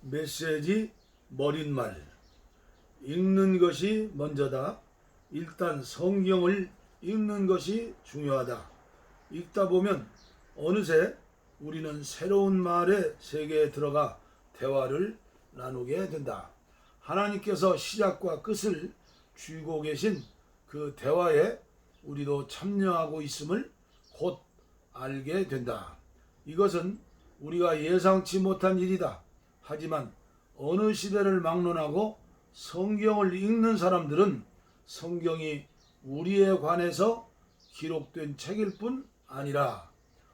메시지 머릿말. 읽는 것이 먼저다. 일단 성경을 읽는 것이 중요하다. 읽다 보면 어느새 우리는 새로운 말의 세계에 들어가 대화를 나누게 된다. 하나님께서 시작과 끝을 쥐고 계신 그 대화에 우리도 참여하고 있음을 곧 알게 된다. 이것은 우리가 예상치 못한 일이다. 하지만 어느 시대를 막론하고 성경을 읽는 사람들은 성경이 우리에 관해서 기록된 책일 뿐 아니라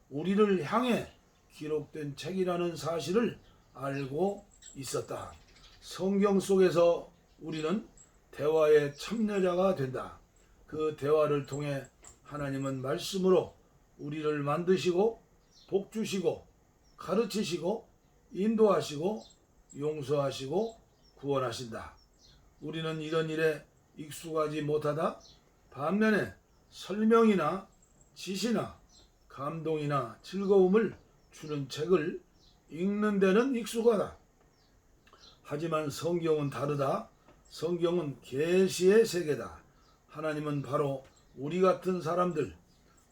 우리를 향해 기록된 책이라는 사실을 알고 있었다. 성경 속에서 우리는 대화의 참여자가 된다. 그 대화를 통해 하나님은 말씀으로 우리를 만드시고 복주시고 가르치시고 인도하시고 용서하시고 구원하신다. 우리는 이런 일에 익숙하지 못하다. 반면에 설명이나 지시나 감동이나 즐거움을 주는 책을 읽는 데는 익숙하다. 하지만 성경은 다르다. 성경은 계시의 세계다. 하나님은 바로 우리 같은 사람들,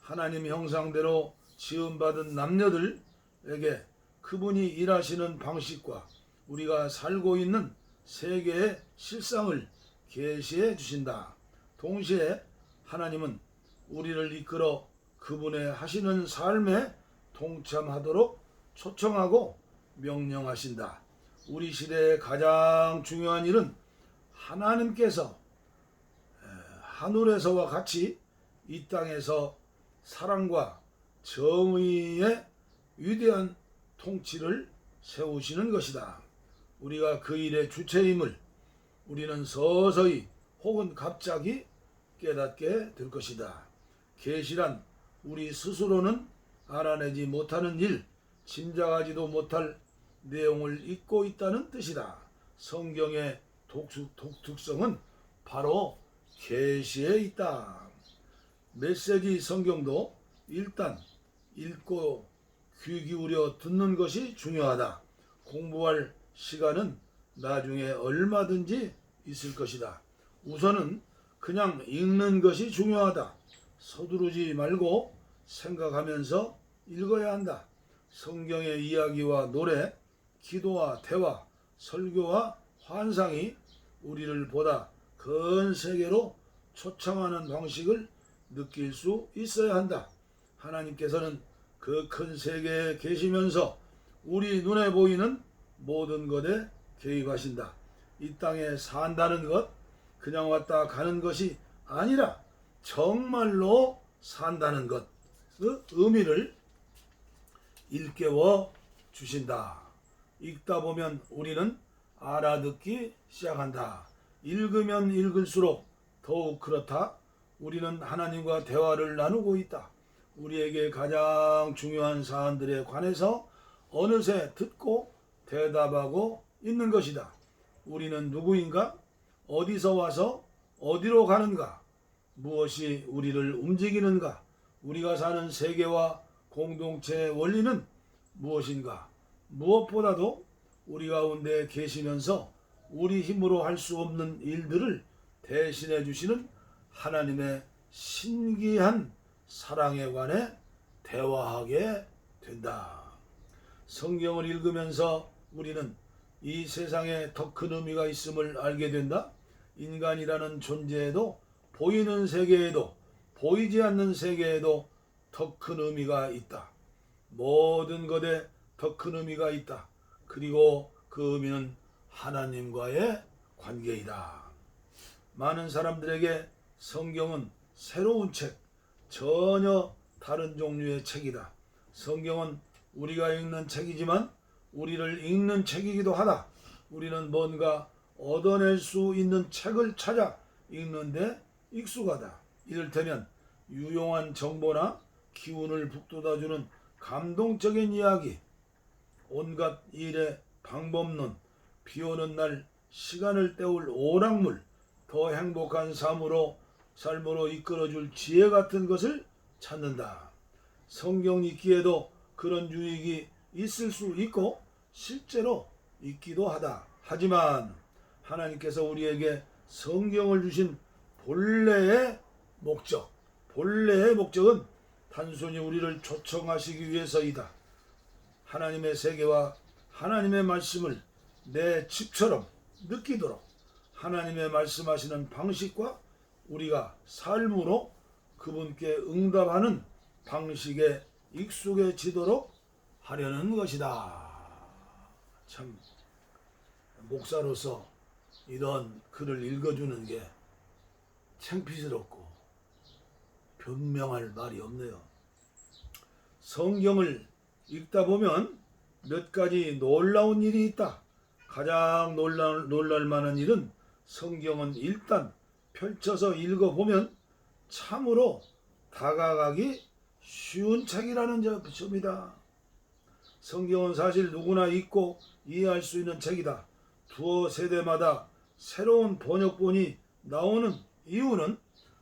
하나님 형상대로 지음받은 남녀들에게 그분이 일하시는 방식과 우리가 살고 있는 세계의 실상을 계시해 주신다. 동시에 하나님은 우리를 이끌어 그분의 하시는 삶에 동참하도록 초청하고 명령하신다. 우리 시대의 가장 중요한 일은 하나님께서 하늘에서와 같이 이 땅에서 사랑과 정의의 위대한 통치를 세우시는 것이다. 우리가 그 일의 주체임을 우리는 서서히 혹은 갑자기 깨닫게 될 것이다. 계시란 우리 스스로는 알아내지 못하는 일, 짐작하지도 못할 내용을 읽고 있다는 뜻이다. 성경의 독특성은 바로 계시에 있다. 메시지 성경도 일단 읽고 귀 기울여 듣는 것이 중요하다. 공부할 시간은 나중에 얼마든지 있을 것이다. 우선은 그냥 읽는 것이 중요하다. 서두르지 말고 생각하면서 읽어야 한다. 성경의 이야기와 노래, 기도와 대화, 설교와 환상이 우리를 보다 큰 세계로 초청하는 방식을 느낄 수 있어야 한다. 하나님께서는 그 큰 세계에 계시면서 우리 눈에 보이는 모든 것에 개입하신다. 이 땅에 산다는 것, 그냥 왔다 가는 것이 아니라 정말로 산다는 것, 그 의미를 일깨워 주신다. 읽다 보면 우리는 알아듣기 시작한다. 읽으면 읽을수록 더욱 그렇다. 우리는 하나님과 대화를 나누고 있다. 우리에게 가장 중요한 사안들에 관해서 어느새 듣고 대답하고 있는 것이다. 우리는 누구인가? 어디서 와서 어디로 가는가? 무엇이 우리를 움직이는가? 우리가 사는 세계와 공동체의 원리는 무엇인가? 무엇보다도 우리 가운데 계시면서 우리 힘으로 할 수 없는 일들을 대신해 주시는 하나님의 신기한 사랑에 관해 대화하게 된다. 성경을 읽으면서 우리는 이 세상에 더 큰 의미가 있음을 알게 된다. 인간이라는 존재에도 보이는 세계에도 보이지 않는 세계에도 더 큰 의미가 있다. 모든 것에 더 큰 의미가 있다. 그리고 그 의미는 하나님과의 관계이다. 많은 사람들에게 성경은 새로운 책, 전혀 다른 종류의 책이다. 성경은 우리가 읽는 책이지만 우리를 읽는 책이기도 하다. 우리는 뭔가 얻어낼 수 있는 책을 찾아 읽는데 익숙하다. 이를테면 유용한 정보나 기운을 북돋아주는 감동적인 이야기, 온갖 일의 방법론, 비오는 날 시간을 때울 오락물, 더 행복한 삶으로 이끌어줄 지혜 같은 것을 찾는다. 성경 읽기에도 그런 유익이 있을 수 있고 실제로 있기도 하다. 하지만 하나님께서 우리에게 성경을 주신 본래의 목적은 단순히 우리를 초청하시기 위해서이다. 하나님의 세계와 하나님의 말씀을 내 집처럼 느끼도록 하나님의 말씀하시는 방식과 우리가 삶으로 그분께 응답하는 방식에 익숙해지도록 하려는 것이다. 참 목사로서 이런 글을 읽어주는 게 창피스럽고 변명할 말이 없네요. 성경을 읽다 보면 몇 가지 놀라운 일이 있다. 가장 놀랄 만한 일은 성경은 일단 펼쳐서 읽어보면 참으로 다가가기 쉬운 책이라는 점이다. 성경은 사실 누구나 읽고 이해할 수 있는 책이다. 두어 세대마다 새로운 번역본이 나오는 이유는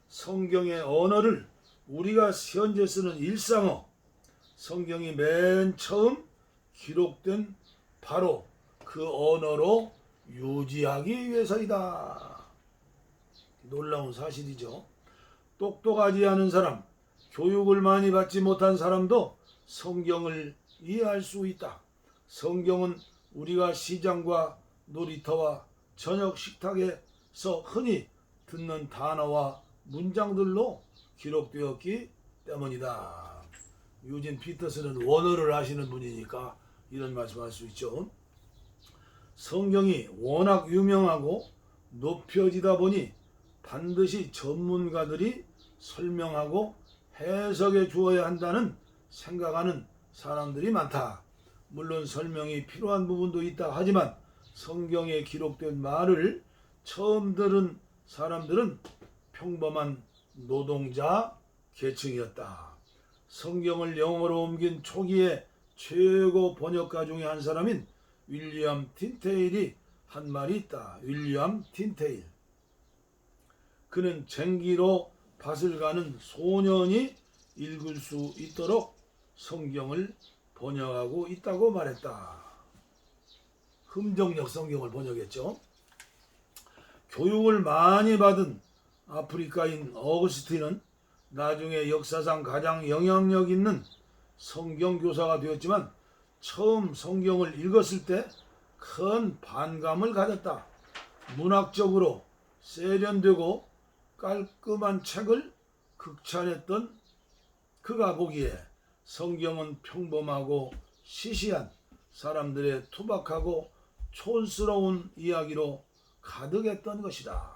성경의 언어를 우리가 현재 쓰는 일상어, 성경이 맨 처음 기록된 바로 그 언어로 유지하기 위해서이다. 놀라운 사실이죠. 똑똑하지 않은 사람, 교육을 많이 받지 못한 사람도 성경을 이해할 수 있다. 성경은 우리가 시장과 놀이터와 저녁 식탁에서 흔히 듣는 단어와 문장들로 기록되었기 때문이다. 유진 피터스는 원어를 하시는 분이니까 이런 말씀할 수 있죠. 성경이 워낙 유명하고 높여지다 보니 반드시 전문가들이 설명하고 해석해 주어야 한다는 생각하는 사람들이 많다. 물론 설명이 필요한 부분도 있다 하지만 성경에 기록된 말을 처음 들은 사람들은 평범한 노동자 계층이었다. 성경을 영어로 옮긴 초기의 최고 번역가 중에 한 사람인 윌리엄 틴테일이 한 말이 있다. 윌리엄 틴테일. 그는 쟁기로 밭을 가는 소년이 읽을 수 있도록 성경을 번역하고 있다고 말했다. 흠정역 성경을 번역했죠. 교육을 많이 받은 아프리카인 어거스틴은 나중에 역사상 가장 영향력 있는 성경교사가 되었지만 처음 성경을 읽었을 때 큰 반감을 가졌다. 문학적으로 세련되고 깔끔한 책을 극찬했던 그가 보기에 성경은 평범하고 시시한 사람들의 투박하고 촌스러운 이야기로 가득했던 것이다.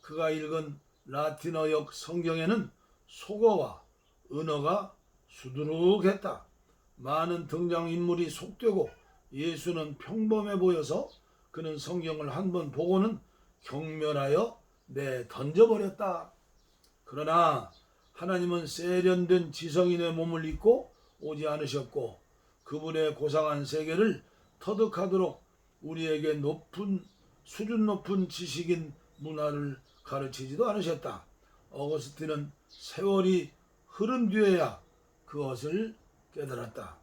그가 읽은 라틴어역 성경에는 속어와 은어가 수두룩했다. 많은 등장인물이 속되고 예수는 평범해 보여서 그는 성경을 한번 보고는 경멸하여 던져버렸다. 그러나 하나님은 세련된 지성인의 몸을 입고 오지 않으셨고 그분의 고상한 세계를 터득하도록 우리에게 수준 높은 지식인 문화를 가르치지도 않으셨다. 어거스틴은 세월이 흐른 뒤에야 그것을 깨달았다.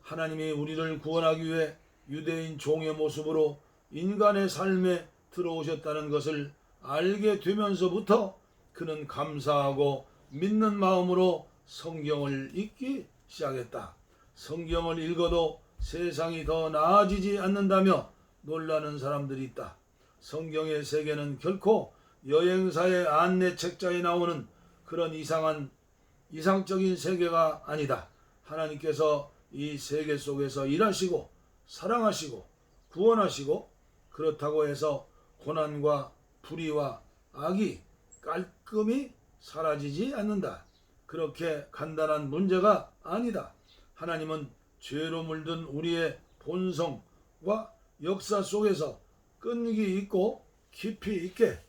하나님이 우리를 구원하기 위해 유대인 종의 모습으로 인간의 삶에 들어오셨다는 것을 알게 되면서부터 그는 감사하고 믿는 마음으로 성경을 읽기 시작했다. 성경을 읽어도 세상이 더 나아지지 않는다며 놀라는 사람들이 있다. 성경의 세계는 결코 여행사의 안내 책자에 나오는 그런 이상적인 세계가 아니다. 하나님께서 이 세계 속에서 일하시고 사랑하시고 구원하시고 그렇다고 해서 고난과 불의와 악이 깔끔히 사라지지 않는다. 그렇게 간단한 문제가 아니다. 하나님은 죄로 물든 우리의 본성과 역사 속에서 끈기 있고 깊이 있게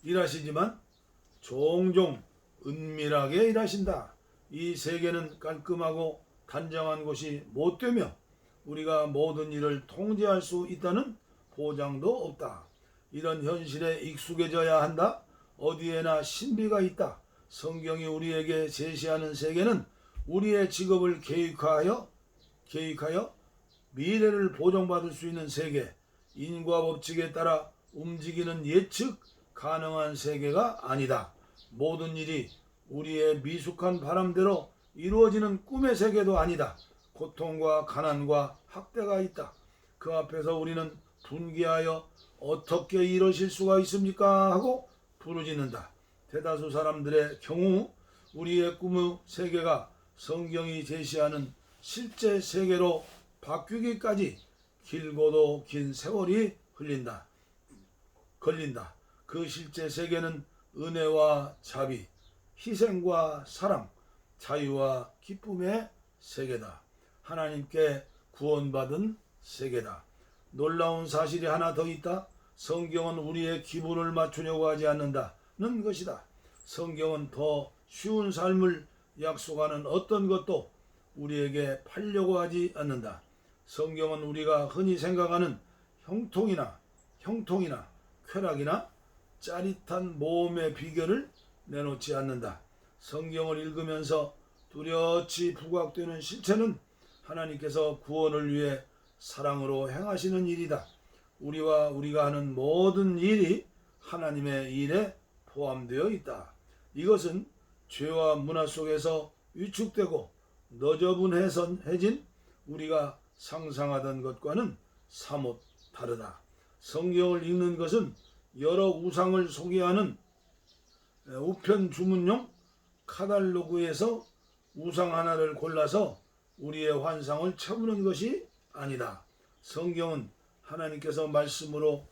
일하시지만 종종 은밀하게 일하신다. 이 세계는 깔끔하고 단정한 곳이 못 되며 우리가 모든 일을 통제할 수 있다는 보장도 없다. 이런 현실에 익숙해져야 한다. 어디에나 신비가 있다. 성경이 우리에게 제시하는 세계는 우리의 직업을 계획하여 미래를 보장받을 수 있는 세계, 인과 법칙에 따라 움직이는 예측 가능한 세계가 아니다. 모든 일이 우리의 미숙한 바람대로 이루어지는 꿈의 세계도 아니다. 고통과 가난과 학대가 있다. 그 앞에서 우리는 분개하여 어떻게 이러실 수가 있습니까? 하고 부르짖는다. 대다수 사람들의 경우 우리의 꿈의 세계가 성경이 제시하는 실제 세계로 바뀌기까지 길고도 긴 세월이 걸린다. 그 실제 세계는 은혜와 자비, 희생과 사랑, 자유와 기쁨의 세계다. 하나님께 구원받은 세계다. 놀라운 사실이 하나 더 있다. 성경은 우리의 기분을 맞추려고 하지 않는다는 것이다. 성경은 더 쉬운 삶을 약속하는 어떤 것도 우리에게 팔려고 하지 않는다. 성경은 우리가 흔히 생각하는 형통이나 쾌락이나 짜릿한 모험의 비결을 내놓지 않는다. 성경을 읽으면서 뚜렷이 부각되는 실체는 하나님께서 구원을 위해 사랑으로 행하시는 일이다. 우리가 하는 모든 일이 하나님의 일에 포함되어 있다. 이것은 죄와 문화 속에서 위축되고 너저분해진 우리가 상상하던 것과는 사뭇 다르다. 성경을 읽는 것은 여러 우상을 소개하는 우편 주문용 카탈로그에서 우상 하나를 골라서 우리의 환상을 채우는 것이 아니다. 성경은 하나님께서 말씀으로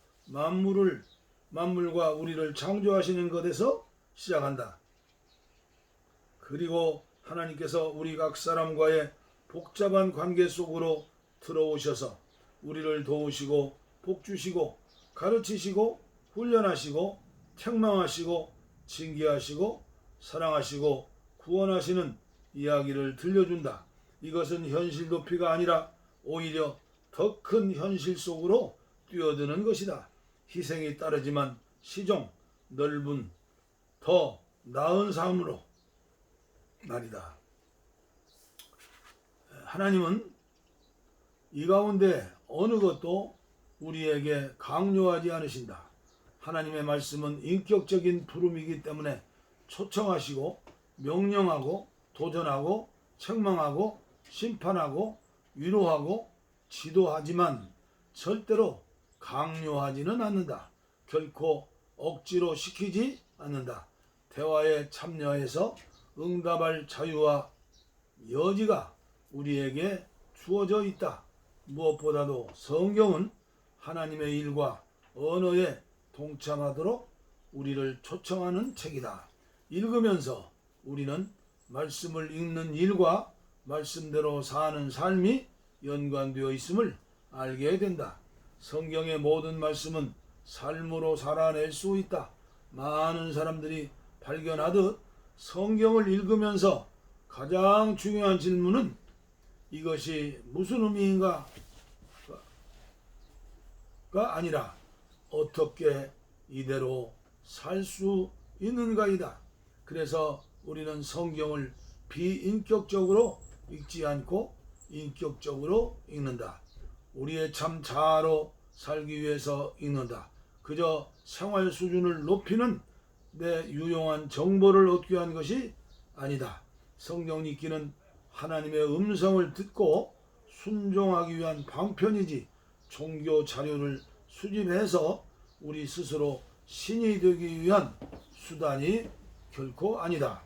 만물과 우리를 창조하시는 것에서 시작한다. 그리고 하나님께서 우리 각 사람과의 복잡한 관계 속으로 들어오셔서 우리를 도우시고 복주시고 가르치시고 훈련하시고 책망하시고 징계하시고 사랑하시고 구원하시는 이야기를 들려준다. 이것은 현실 도피가 아니라 오히려 더 큰 현실 속으로 뛰어드는 것이다. 희생이 따르지만 시종 넓은 더 나은 삶으로 말이다. 하나님은 이 가운데 어느 것도 우리에게 강요하지 않으신다. 하나님의 말씀은 인격적인 부름이기 때문에 초청하시고 명령하고 도전하고 책망하고 심판하고 위로하고 지도하지만 절대로 강요하지는 않는다. 결코 억지로 시키지 않는다. 대화에 참여해서 응답할 자유와 여지가 우리에게 주어져 있다. 무엇보다도 성경은 하나님의 일과 언어에 동참하도록 우리를 초청하는 책이다. 읽으면서 우리는 말씀을 읽는 일과 말씀대로 사는 삶이 연관되어 있음을 알게 된다. 성경의 모든 말씀은 삶으로 살아낼 수 있다. 많은 사람들이 발견하듯 성경을 읽으면서 가장 중요한 질문은 이것이 무슨 의미인가가 아니라 어떻게 이대로 살 수 있는가이다. 그래서 우리는 성경을 비인격적으로 읽지 않고 인격적으로 읽는다. 우리의 참 자아로 살기 위해서 읽는다. 그저 생활 수준을 높이는 내 유용한 정보를 얻기 위한 것이 아니다. 성경 읽기는 하나님의 음성을 듣고 순종하기 위한 방편이지 종교 자료를 수집해서 우리 스스로 신이 되기 위한 수단이 결코 아니다.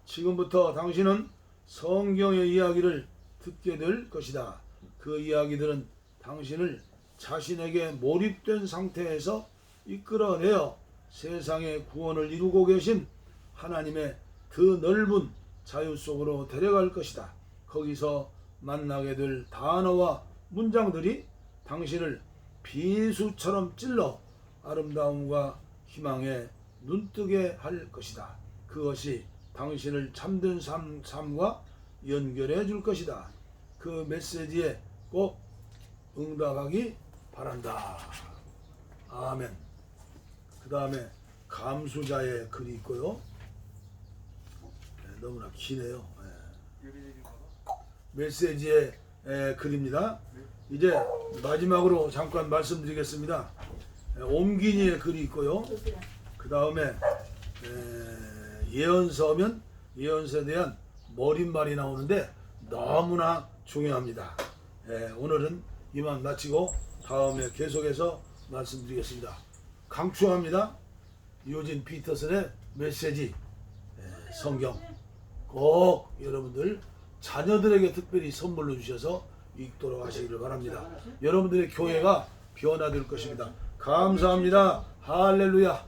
지금부터 당신은 성경의 이야기를 듣게 될 것이다. 그 이야기들은 당신을 자신에게 몰입된 상태에서 이끌어내어 세상의 구원을 이루고 계신 하나님의 더 넓은 자유 속으로 데려갈 것이다. 거기서 만나게 될 단어와 문장들이 당신을 비수처럼 찔러 아름다움과 희망에 눈뜨게 할 것이다. 그것이 당신을 참된 삶과 연결해 줄 것이다. 그 메시지에 꼭 응답하기 바란다. 아멘. 그 다음에 감수자의 글이 있고요. 너무나 기네요. 메시지의 글입니다. 이제 마지막으로 잠깐 말씀드리겠습니다. 옴기니의 글이 있고요. 그 다음에 예언서면 예언서에 대한 머릿말이 나오는데 너무나 중요합니다. 오늘은 이만 마치고 다음에 계속해서 말씀드리겠습니다. 강추합니다. 유진 피터슨의 메시지 성경 꼭 여러분들 자녀들에게 특별히 선물로 주셔서 읽도록 하시기를 바랍니다. 여러분들의 교회가 변화될 것입니다. 감사합니다. 할렐루야.